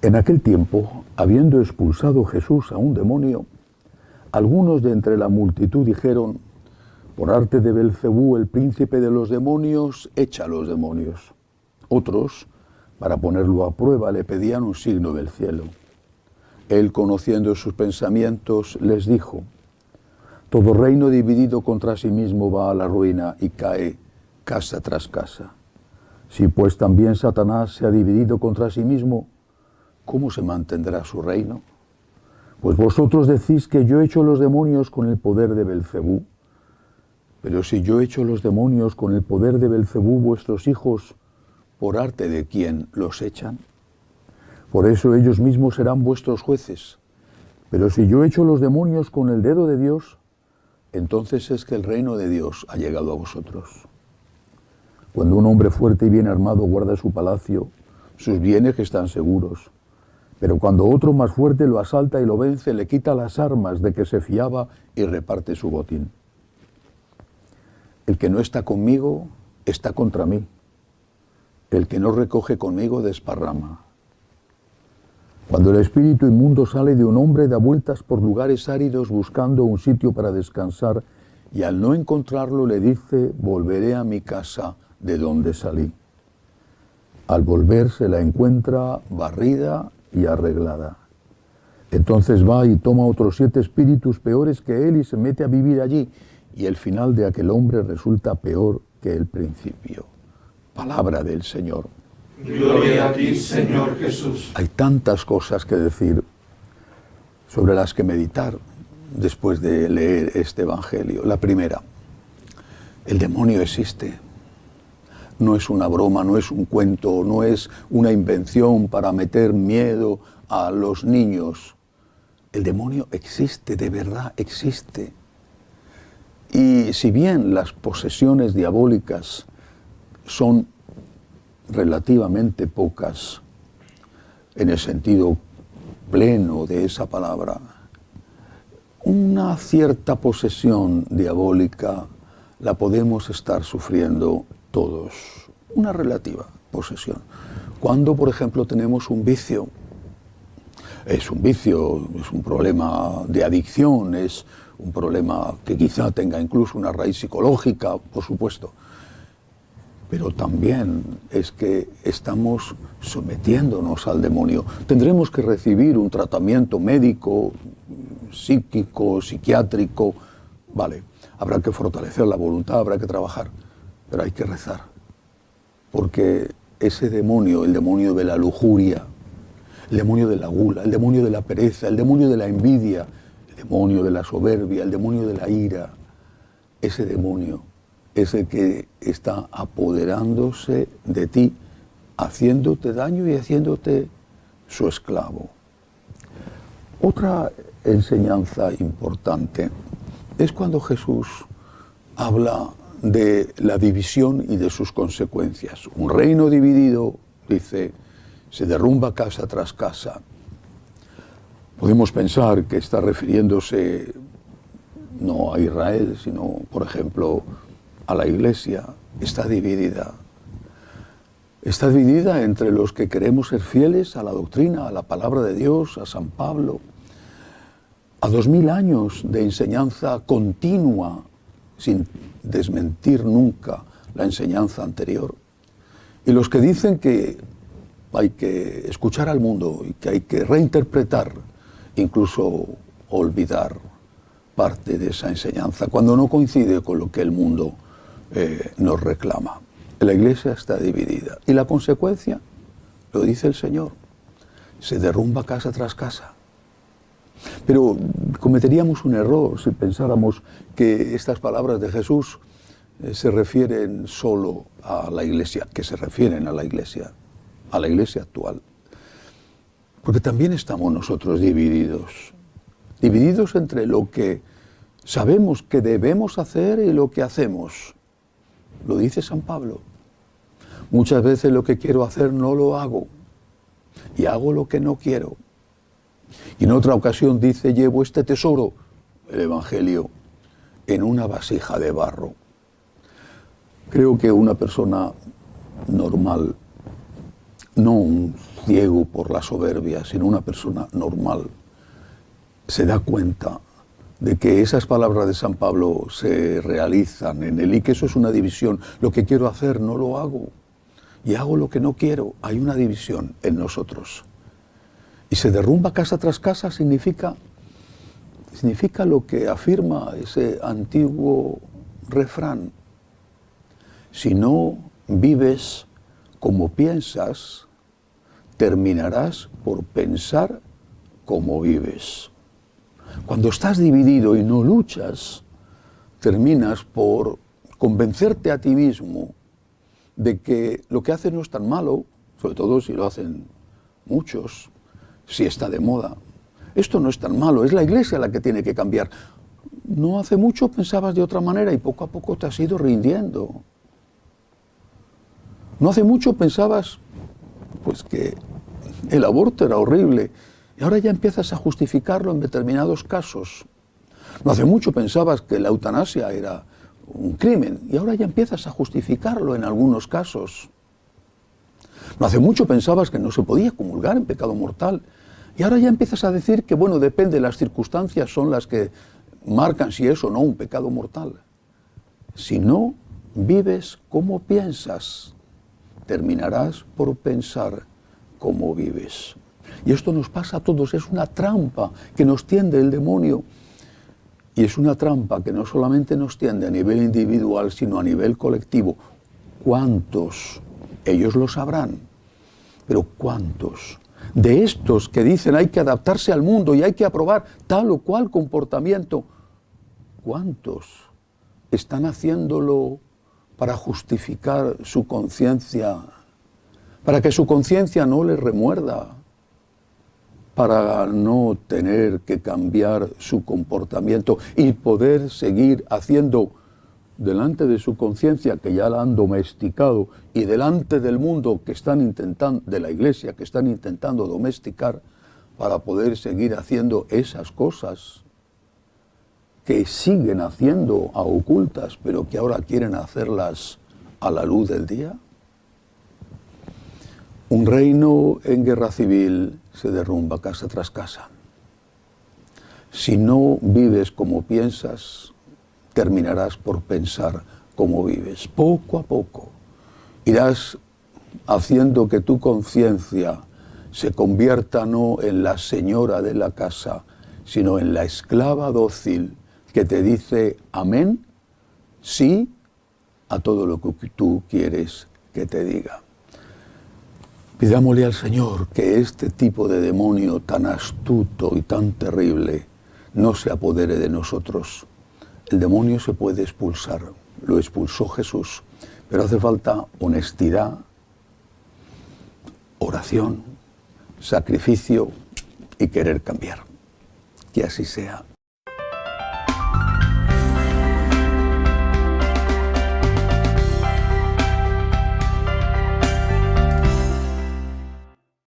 En aquel tiempo, habiendo expulsado Jesús a un demonio, algunos de entre la multitud dijeron: por arte de Belcebú, el príncipe de los demonios, echa a los demonios. Otros, para ponerlo a prueba, le pedían un signo del cielo. Él, conociendo sus pensamientos, les dijo: todo reino dividido contra sí mismo va a la ruina y cae casa tras casa. Si pues también Satanás se ha dividido contra sí mismo, ¿cómo se mantendrá su reino? Pues vosotros decís que yo echo los demonios con el poder de Belcebú. Pero si yo echo los demonios con el poder de Belcebú, vuestros hijos, ¿por arte de quién los echan? Por eso ellos mismos serán vuestros jueces. Pero si yo echo los demonios con el dedo de Dios, entonces es que el reino de Dios ha llegado a vosotros. Cuando un hombre fuerte y bien armado guarda su palacio, sus bienes están seguros. Pero cuando otro más fuerte lo asalta y lo vence, le quita las armas de que se fiaba y reparte su botín. El que no está conmigo, está contra mí. El que no recoge conmigo, desparrama. Cuando el espíritu inmundo sale de un hombre, da vueltas por lugares áridos buscando un sitio para descansar, y al no encontrarlo le dice: volveré a mi casa de donde salí. Al volver se la encuentra barrida y arreglada. Entonces va y toma otros 7 espíritus peores que él y se mete a vivir allí, y el final de aquel hombre resulta peor que el principio. Palabra del Señor. Gloria a ti, Señor Jesús. Hay tantas cosas que decir, sobre las que meditar después de leer este Evangelio. La primera: el demonio existe. No es una broma, no es un cuento, no es una invención para meter miedo a los niños. El demonio existe, de verdad existe. Y si bien las posesiones diabólicas son relativamente pocas, en el sentido pleno de esa palabra, una cierta posesión diabólica la podemos estar sufriendo todos, una relativa posesión. Cuando, por ejemplo, tenemos un vicio, es un problema de adicción, es un problema que quizá tenga incluso una raíz psicológica, por supuesto, pero también es que estamos sometiéndonos al demonio. Tendremos que recibir un tratamiento médico, psíquico, psiquiátrico, vale, habrá que fortalecer la voluntad, habrá que trabajar, pero hay que rezar, porque ese demonio, el demonio de la lujuria, el demonio de la gula, el demonio de la pereza, el demonio de la envidia, el demonio de la soberbia, el demonio de la ira, ese demonio es el que está apoderándose de ti, haciéndote daño y haciéndote su esclavo. Otra enseñanza importante es cuando Jesús habla de la división y de sus consecuencias. Un reino dividido, dice, se derrumba casa tras casa. Podemos pensar que está refiriéndose no a Israel, sino, por ejemplo, a la Iglesia. Está dividida. Está dividida entre los que queremos ser fieles a la doctrina, a la palabra de Dios, a San Pablo, a 2000 años de enseñanza continua, sin desmentir nunca la enseñanza anterior. Y los que dicen que hay que escuchar al mundo y que hay que reinterpretar, incluso olvidar parte de esa enseñanza, cuando no coincide con lo que el mundo nos reclama. La Iglesia está dividida. Y la consecuencia, lo dice el Señor, se derrumba casa tras casa. Pero cometeríamos un error si pensáramos que estas palabras de Jesús se refieren solo a la Iglesia, que se refieren a la Iglesia actual. Porque también estamos nosotros divididos entre lo que sabemos que debemos hacer y lo que hacemos. Lo dice San Pablo. Muchas veces lo que quiero hacer no lo hago y hago lo que no quiero. Y en otra ocasión dice: llevo este tesoro, el Evangelio, en una vasija de barro. Creo que una persona normal, no un ciego por la soberbia, sino una persona normal, se da cuenta de que esas palabras de San Pablo se realizan en él y que eso es una división. Lo que quiero hacer no lo hago y hago lo que no quiero. Hay una división en nosotros. Y se derrumba casa tras casa significa lo que afirma ese antiguo refrán. Si no vives como piensas, terminarás por pensar como vives. Cuando estás dividido y no luchas, terminas por convencerte a ti mismo de que lo que haces no es tan malo, sobre todo si lo hacen muchos, si está de moda. Esto no es tan malo, es la Iglesia la que tiene que cambiar. No hace mucho pensabas de otra manera y poco a poco te has ido rindiendo. No hace mucho pensabas pues que el aborto era horrible y ahora ya empiezas a justificarlo en determinados casos. No hace mucho pensabas que la eutanasia era un crimen y ahora ya empiezas a justificarlo en algunos casos. No hace mucho pensabas que no se podía comulgar en pecado mortal y ahora ya empiezas a decir que, bueno, depende, las circunstancias son las que marcan si es o no un pecado mortal. Si no vives como piensas, terminarás por pensar como vives. Y esto nos pasa a todos, es una trampa que nos tiende el demonio. Y es una trampa que no solamente nos tiende a nivel individual, sino a nivel colectivo. ¿Cuántos? Ellos lo sabrán. Pero ¿cuántos de estos que dicen hay que adaptarse al mundo y hay que aprobar tal o cual comportamiento, cuántos están haciéndolo para justificar su conciencia, para que su conciencia no les remuerda, para no tener que cambiar su comportamiento y poder seguir haciendo delante de su conciencia, que ya la han domesticado, y delante del mundo que están intentando, de la Iglesia que están intentando domesticar, para poder seguir haciendo esas cosas que siguen haciendo a ocultas, pero que ahora quieren hacerlas a la luz del día? Un reino en guerra civil se derrumba casa tras casa. Si no vives como piensas, terminarás por pensar como vives. Poco a poco irás haciendo que tu conciencia se convierta no en la señora de la casa, sino en la esclava dócil que te dice amén, sí, a todo lo que tú quieres que te diga. Pidámosle al Señor que este tipo de demonio tan astuto y tan terrible no se apodere de nosotros. El demonio se puede expulsar, lo expulsó Jesús, pero hace falta honestidad, oración, sacrificio y querer cambiar. Que así sea.